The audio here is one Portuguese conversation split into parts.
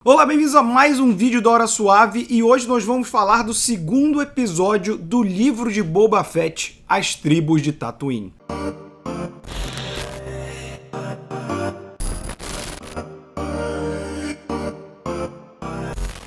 Olá, bem-vindos a mais um vídeo da Hora Suave e hoje nós vamos falar do segundo episódio do livro de Boba Fett, As Tribos de Tatooine.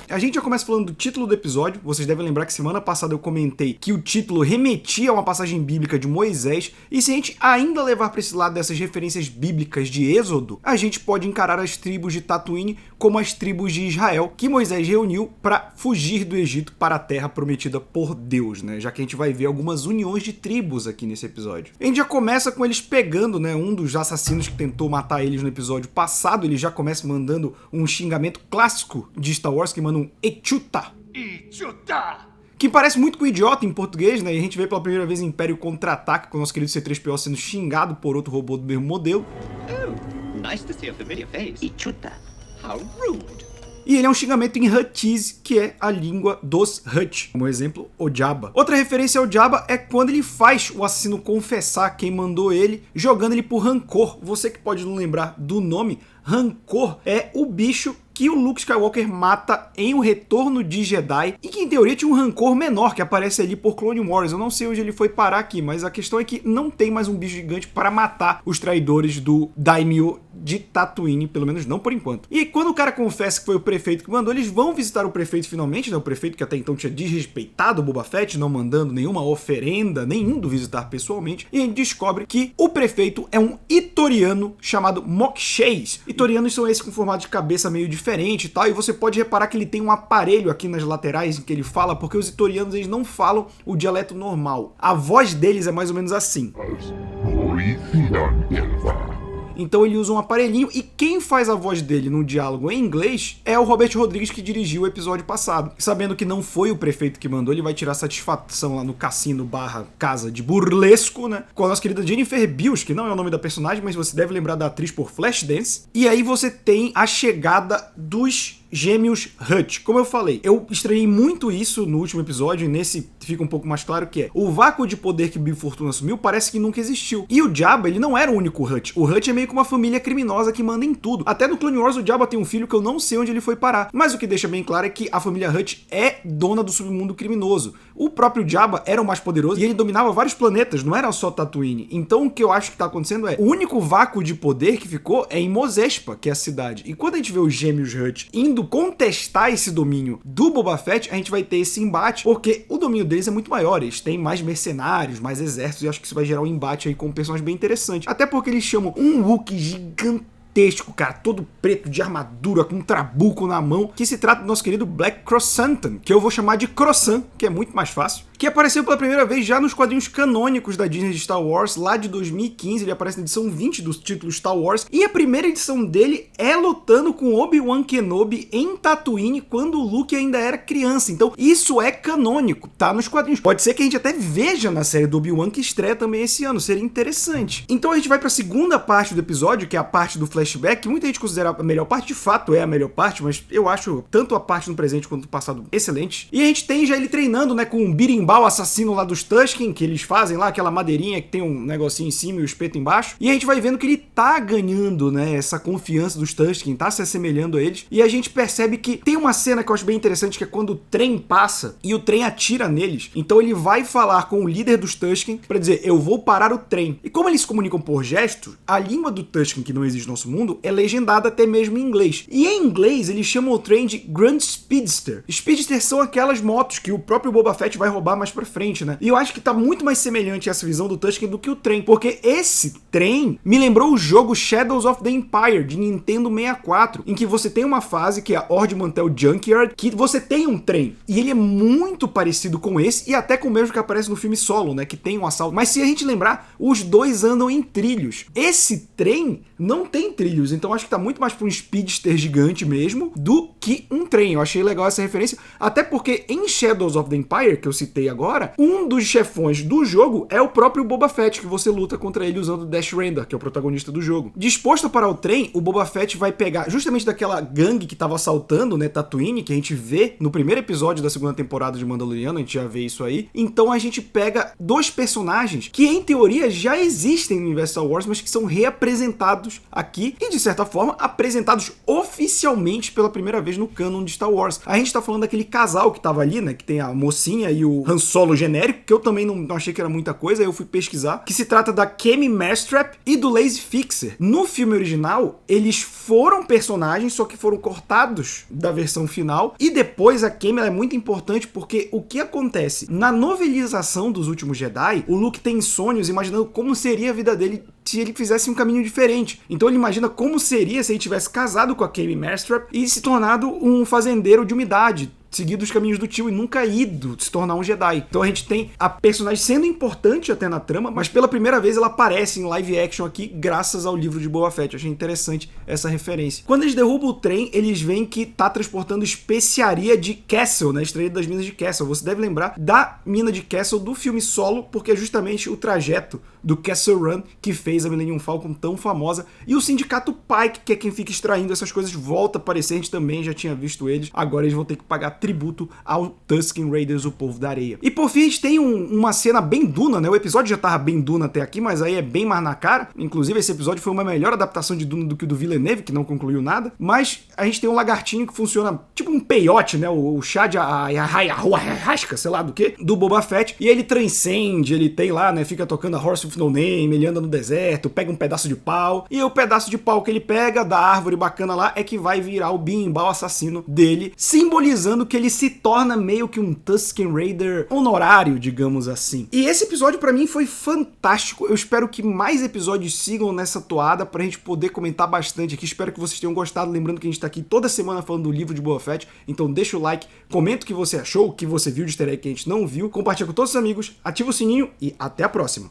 A gente já começa falando do título do episódio. Vocês devem lembrar que semana passada eu comentei que o título remetia a uma passagem bíblica de Moisés, e se a gente ainda levar para esse lado dessas referências bíblicas de Êxodo, a gente pode encarar as tribos de Tatooine como as tribos de Israel que Moisés reuniu para fugir do Egito para a terra prometida por Deus, né? Já que a gente vai ver algumas uniões de tribos aqui nesse episódio. A gente já começa com eles pegando, né, um dos assassinos que tentou matar eles no episódio passado. Ele já começa mandando um xingamento clássico de Star Wars, que manda um Echuta. Que parece muito com idiota em português, né? E a gente vê pela primeira vez em Império Contra-Ataque, com o nosso querido C-3PO sendo xingado por outro robô do mesmo modelo. Oh, nice to see a familiar face. Echuta. How rude. E ele é um xingamento em Huttese, que é a língua dos Hutt. Como exemplo, o Jabba. Outra referência ao Jabba é quando ele faz o assassino confessar quem mandou ele, jogando ele por Rancor. Você que pode não lembrar do nome, Rancor é o bicho que o Luke Skywalker mata em O Retorno de Jedi, e que em teoria tinha um rancor menor que aparece ali por Clone Wars. Eu não sei onde ele foi parar aqui, mas a questão é que não tem mais um bicho gigante para matar os traidores do Daimyo de Tatooine, pelo menos não por enquanto. E quando o cara confessa que foi o prefeito que mandou, eles vão visitar o prefeito finalmente, né? O prefeito que até então tinha desrespeitado o Boba Fett, não mandando nenhuma oferenda, nem indo visitar pessoalmente, e a gente descobre que o prefeito é um Itoriano chamado Mok Shaiz. Itorianos são esses com formato de cabeça meio diferente e tal, e você pode reparar que ele tem um aparelho aqui nas laterais em que ele fala, porque os Itorianos eles não falam o dialeto normal. A voz deles é mais ou menos assim. Então ele usa um aparelhinho, e quem faz a voz dele no diálogo em inglês é o Robert Rodrigues, que dirigiu o episódio passado. Sabendo que não foi o prefeito que mandou, ele vai tirar satisfação lá no cassino / casa de burlesco, né? Com a nossa querida Jennifer Bills, que não é o nome da personagem, mas você deve lembrar da atriz por Flashdance. E aí você tem a chegada dos Gêmeos Hutt. Como eu falei, eu estranhei muito isso no último episódio, e nesse fica um pouco mais claro que é o vácuo de poder que Bib Fortuna assumiu parece que nunca existiu. E o Jabba, ele não era o único Hutt. O Hutt é meio que uma família criminosa que manda em tudo. Até no Clone Wars o Jabba tem um filho que eu não sei onde ele foi parar. Mas o que deixa bem claro é que a família Hutt é dona do submundo criminoso. O próprio Jabba era o mais poderoso e ele dominava vários planetas, não era só Tatooine. Então o que eu acho que tá acontecendo é, o único vácuo de poder que ficou é em Mos Espa, que é a cidade. E quando a gente vê os Gêmeos Hutt indo contestar esse domínio do Boba Fett, a gente vai ter esse embate, porque o domínio deles é muito maior, eles têm mais mercenários, mais exércitos, e acho que isso vai gerar um embate aí com um personagem bem interessante. Até porque eles chamam um Wookiee gigantesco, cara, todo preto, de armadura, com um trabuco na mão, que se trata do nosso querido Black Krrsantan, que eu vou chamar de Croissant, que é muito mais fácil, que apareceu pela primeira vez já nos quadrinhos canônicos da Disney de Star Wars, lá de 2015, ele aparece na edição 20 do título Star Wars, e a primeira edição dele é lutando com Obi-Wan Kenobi em Tatooine, quando o Luke ainda era criança. Então isso é canônico, tá nos quadrinhos. Pode ser que a gente até veja na série do Obi-Wan, que estreia também esse ano, seria interessante. Então a gente vai pra segunda parte do episódio, que é a parte do flashback, que muita gente considera a melhor parte, de fato é a melhor parte, mas eu acho tanto a parte no presente quanto no passado excelente. E a gente tem já ele treinando, né, com um birimbau assassino lá dos Tusken, que eles fazem lá, aquela madeirinha que tem um negocinho em cima e o espeto embaixo, e a gente vai vendo que ele tá ganhando, né, essa confiança dos Tusken, tá se assemelhando a eles, e a gente percebe que tem uma cena que eu acho bem interessante, que é quando o trem passa e o trem atira neles, então ele vai falar com o líder dos Tusken pra dizer, eu vou parar o trem. E como eles se comunicam por gestos, a língua do Tusken, que não existe no nosso mundo, é legendada até mesmo em inglês. E em inglês eles chamam o trem de Grand Speedster. Speedster são aquelas motos que o próprio Boba Fett vai roubar mais pra frente, né? E eu acho que tá muito mais semelhante essa visão do Tusken do que o trem, porque esse trem me lembrou o jogo Shadows of the Empire de Nintendo 64, em que você tem uma fase que é a Ord Mantell Junkyard, que você tem um trem, e ele é muito parecido com esse, e até com o mesmo que aparece no filme Solo, né, que tem um assalto. Mas se a gente lembrar, os dois andam em trilhos. Esse trem não tem trilhos, então acho que tá muito mais pra um speedster gigante mesmo do que um trem. Eu achei legal essa referência, até porque em Shadows of the Empire, que eu citei aí agora, um dos chefões do jogo é o próprio Boba Fett, que você luta contra ele usando o Dash Rendar, que é o protagonista do jogo. Disposto a parar o trem, o Boba Fett vai pegar justamente daquela gangue que tava assaltando, né, Tatooine, que a gente vê no primeiro episódio da segunda temporada de Mandaloriano, a gente já vê isso aí. Então a gente pega dois personagens que, em teoria, já existem no universo Star Wars, mas que são reapresentados aqui e, de certa forma, apresentados oficialmente pela primeira vez no canon de Star Wars. A gente tá falando daquele casal que tava ali, né, que tem a mocinha e o Han Solo genérico, que eu também não achei que era muita coisa, aí eu fui pesquisar, que se trata da Camie Mastrap e do Lazy Fixer. No filme original, eles foram personagens, só que foram cortados da versão final, e depois a Camie ela é muito importante porque o que acontece? Na novelização dos Últimos Jedi, o Luke tem sonhos imaginando como seria a vida dele se ele fizesse um caminho diferente. Então ele imagina como seria se ele tivesse casado com a Camie Mastrap e se tornado um fazendeiro de umidade, seguido os caminhos do tio e nunca ido se tornar um Jedi. Então a gente tem a personagem sendo importante até na trama, mas pela primeira vez ela aparece em live action aqui graças ao livro de Boba Fett. Eu achei interessante essa referência. Quando eles derrubam o trem, eles veem que tá transportando especiaria de Castle, né? Extraída das minas de Castle. Você deve lembrar da mina de Castle do filme Solo, porque é justamente o trajeto do Castle Run que fez a Millennium Falcon tão famosa. E o Sindicato Pike, que é quem fica extraindo essas coisas, volta a aparecer. A gente também já tinha visto eles. Agora eles vão ter que pagar tributo ao Tusken Raiders, o povo da areia. E por fim, a gente tem uma cena bem Duna, né? O episódio já tava bem Duna até aqui, mas aí é bem mais na cara. Inclusive, esse episódio foi uma melhor adaptação de Duna do que o do Villeneuve, que não concluiu nada. Mas a gente tem um lagartinho que funciona tipo um peiote, né? O chá de arrasca, sei lá do que, do Boba Fett. E ele transcende, ele tem lá, né? Fica tocando a Horse with No Name, ele anda no deserto, pega um pedaço de pau. E o pedaço de pau que ele pega da árvore bacana lá é que vai virar o bimbal assassino dele, simbolizando que ele se torna meio que um Tusken Raider honorário, digamos assim. E esse episódio pra mim foi fantástico. Eu espero que mais episódios sigam nessa toada pra gente poder comentar bastante aqui. Espero que vocês tenham gostado. Lembrando que a gente tá aqui toda semana falando do livro de Boba Fett. Então deixa o like, comenta o que você achou, o que você viu de easter egg que a gente não viu, compartilha com todos os amigos, ativa o sininho e até a próxima.